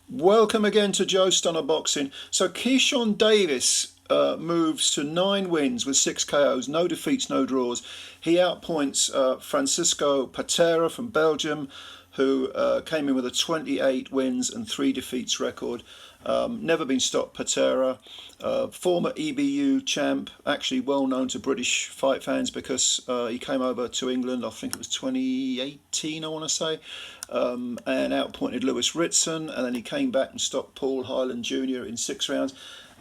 Welcome again to Joe Stunner Boxing. So Keyshawn Davis moves to 9 wins with 6 KOs, no defeats, no draws. He outpoints Francesco Patera from Belgium, who came in with a 28 wins and 3 defeats record. Never been stopped, Patera. Former EBU champ, actually well known to British fight fans because he came over to England, I think it was 2018, I want to say, and outpointed Lewis Ritson, and then he came back and stopped Paul Hyland Jr. in 6 rounds,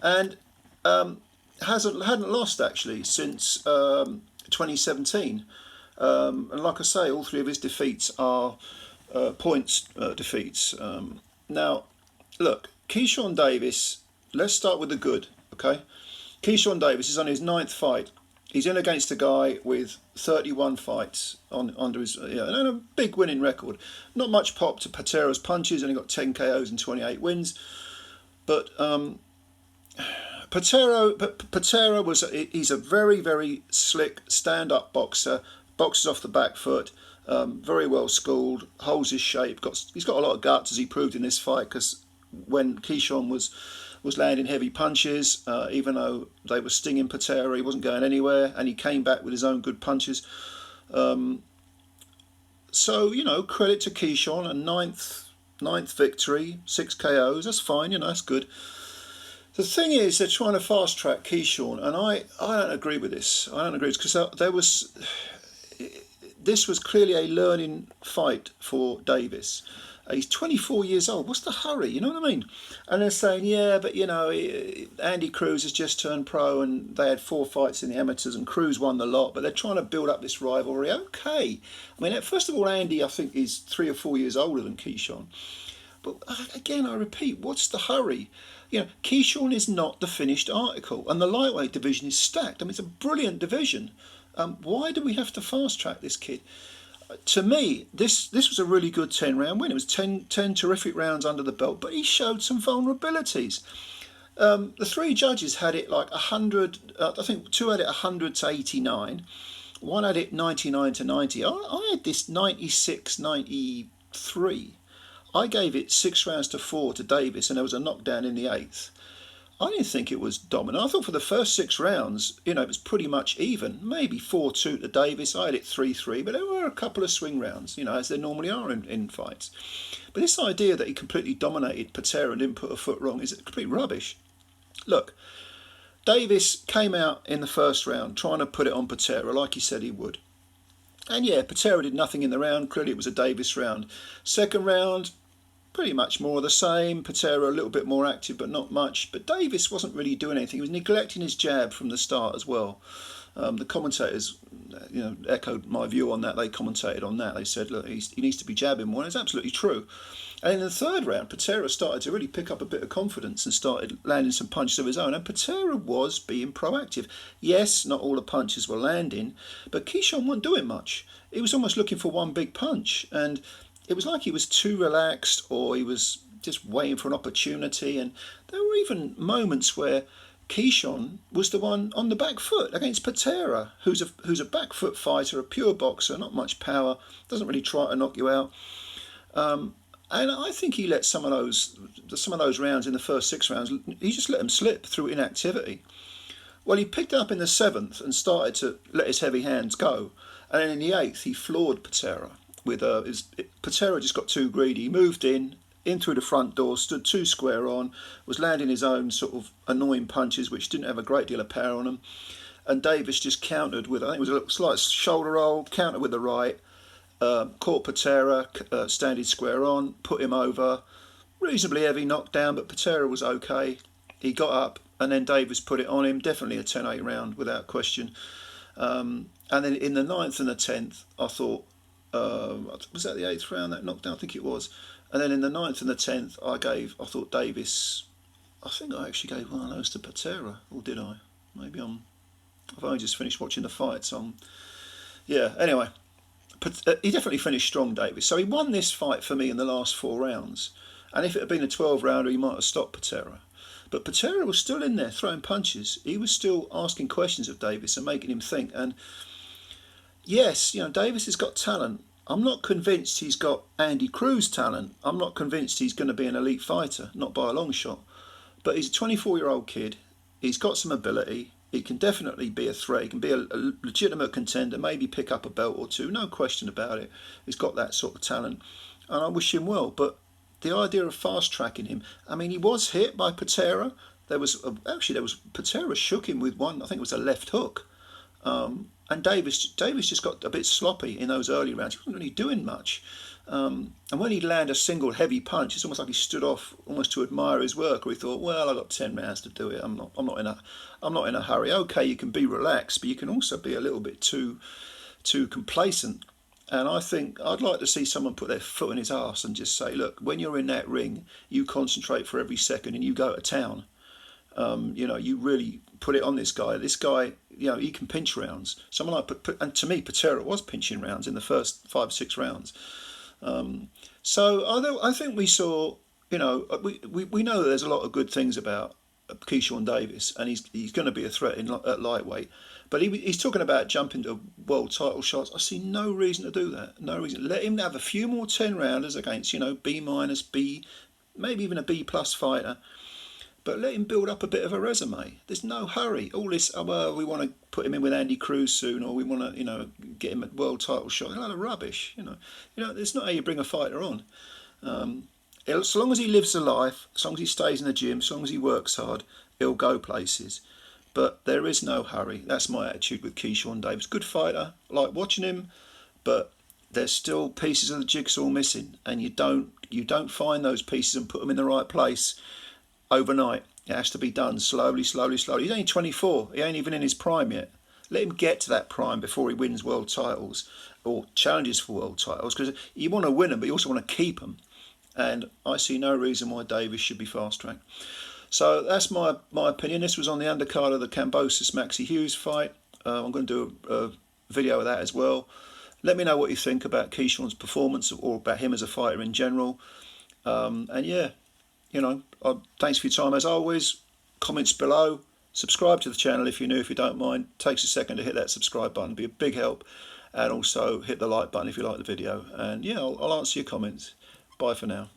and hadn't lost actually since 2017. And like I say, all 3 of his defeats are points defeats. Now, look, Keyshawn Davis. Let's start with the good, okay? Keyshawn Davis is on his 9th fight. He's in against a guy with 31 fights under his, and a big winning record. Not much pop to Patera's punches, only got 10 KOs and 28 wins. But Patera he's a very, very slick stand-up boxer, boxes off the back foot, very well schooled, holds his shape. He's got a lot of guts, as he proved in this fight, because when Keyshawn was landing heavy punches, even though they were stinging Patera, he wasn't going anywhere, and he came back with his own good punches. So, credit to Keyshawn, a ninth victory, 6 KOs, that's fine, that's good. The thing is, they're trying to fast track Keyshawn, and I don't agree with this. I don't agree because this was clearly a learning fight for Davis. He's 24 years old. What's the hurry? You know what I mean? And they're saying, yeah, but Andy Cruz has just turned pro, and they had 4 fights in the amateurs, and Cruz won the lot. But they're trying to build up this rivalry. Okay, I mean, first of all, Andy, I think, is 3 or 4 years older than Keyshawn. But again, I repeat, what's the hurry? Keyshawn is not the finished article, and the lightweight division is stacked. I mean, it's a brilliant division. Why do we have to fast track this kid? To me, this was a really good 10-round win. It was 10 terrific rounds under the belt, but he showed some vulnerabilities. The 3 judges had it like 100. I think 2 had it 100 to 89. 1 had it 99 to 90. I had this 96, 93. I gave it 6 rounds to 4 to Davis, and there was a knockdown in the 8th. I didn't think it was dominant. I thought for the first 6 rounds, it was pretty much even. Maybe 4-2 to Davis. I had it 3-3, but there were a couple of swing rounds, as there normally are in fights. But this idea that he completely dominated Patera and didn't put a foot wrong is complete rubbish. Look, Davis came out in the first round trying to put it on Patera like he said he would. And yeah, Patera did nothing in the round. Clearly it was a Davis round. Second round, pretty much more of the same. Patera a little bit more active, but not much. But Davis wasn't really doing anything. He was neglecting his jab from the start as well. The commentators, echoed my view on that. They commentated on that. They said, look, he needs to be jabbing more. And it's absolutely true. And in the third round, Patera started to really pick up a bit of confidence and started landing some punches of his own. And Patera was being proactive. Yes, not all the punches were landing, but Keyshawn wasn't doing much. He was almost looking for one big punch. And it was like he was too relaxed, or he was just waiting for an opportunity. And there were even moments where Keyshawn was the one on the back foot against Patera, who's a back foot fighter, a pure boxer, not much power, doesn't really try to knock you out. And I think he let some of those rounds in the first 6 rounds, he just let them slip through inactivity. Well, he picked up in the 7th and started to let his heavy hands go. And then in the 8th, he floored Patera. Patera just got too greedy. He moved in through the front door, stood 2 square on, was landing his own sort of annoying punches, which didn't have a great deal of power on them. And Davis just countered with, I think it was a little slight shoulder roll, countered with the right, caught Patera, standing square on, put him over. Reasonably heavy knockdown, but Patera was okay. He got up, and then Davis put it on him. Definitely a 10-8 round, without question. And then in the 9th and the 10th, I thought, was that the 8th round, that knockdown? I think it was. And then in the 9th and the 10th, I thought Davis, I think I actually gave one of those to Patera, or did I? Maybe I've only just finished watching the fight, so yeah, anyway. He definitely finished strong, Davis. So he won this fight for me in the last 4 rounds. And if it had been a 12-rounder, he might have stopped Patera. But Patera was still in there throwing punches. He was still asking questions of Davis and making him think. And yes, Davis has got talent. I'm not convinced he's got Andy Cruz talent. I'm not convinced he's going to be an elite fighter, not by a long shot. But he's a 24-year-old kid. He's got some ability. He can definitely be a threat. He can be a legitimate contender, maybe pick up a belt or two, no question about it. He's got that sort of talent, and I wish him well. But the idea of fast tracking him, I mean, he was hit by Patera. There was Patera shook him with one. I think it was a left hook. And Davis just got a bit sloppy in those early rounds. He wasn't really doing much. And when he'd land a single heavy punch, it's almost like he stood off almost to admire his work, or he thought, well, I've got 10 rounds to do it. I'm not in a hurry. Okay, you can be relaxed, but you can also be a little bit too complacent. And I think I'd like to see someone put their foot in his arse and just say, look, when you're in that ring, you concentrate for every second and you go to town. You really put it on this guy. This guy, he can pinch rounds. Someone like, and to me, Patera was pinching rounds in the first 5-6 rounds. So I think we saw, we know that there's a lot of good things about Keyshawn Davis, and he's going to be a threat at lightweight. But he's talking about jumping to world title shots. I see no reason to do that. No reason. Let him have a few more 10-rounders against, B minus, B, maybe even a B plus fighter. But let him build up a bit of a resume. There's no hurry. All this, we want to put him in with Andy Cruz soon, or we want to, get him a world title shot. A lot of rubbish. It's not how you bring a fighter on. So long as he lives a life, as long as he stays in the gym, as long as he works hard, he'll go places. But there is no hurry. That's my attitude with Keyshawn Davis. Good fighter, I like watching him, but there's still pieces of the jigsaw missing, and you don't find those pieces and put them in the right place overnight. It has to be done slowly. He's only 24. He ain't even in his prime yet. Let him get to that prime before he wins world titles or challenges for world titles, because you want to win them, but you also want to keep them. And I see no reason why Davis should be fast-tracked. So that's my opinion. This was on the undercard of the Kambosos Maxi Hughes fight. I'm going to do a video of that as well. Let me know what you think about Keyshawn's performance or about him as a fighter in general. Thanks for your time as always. Comments below. Subscribe to the channel if you're new, if you don't mind. It takes a second to hit that subscribe button. It'd be a big help. And also hit the like button if you like the video. And I'll answer your comments. Bye for now.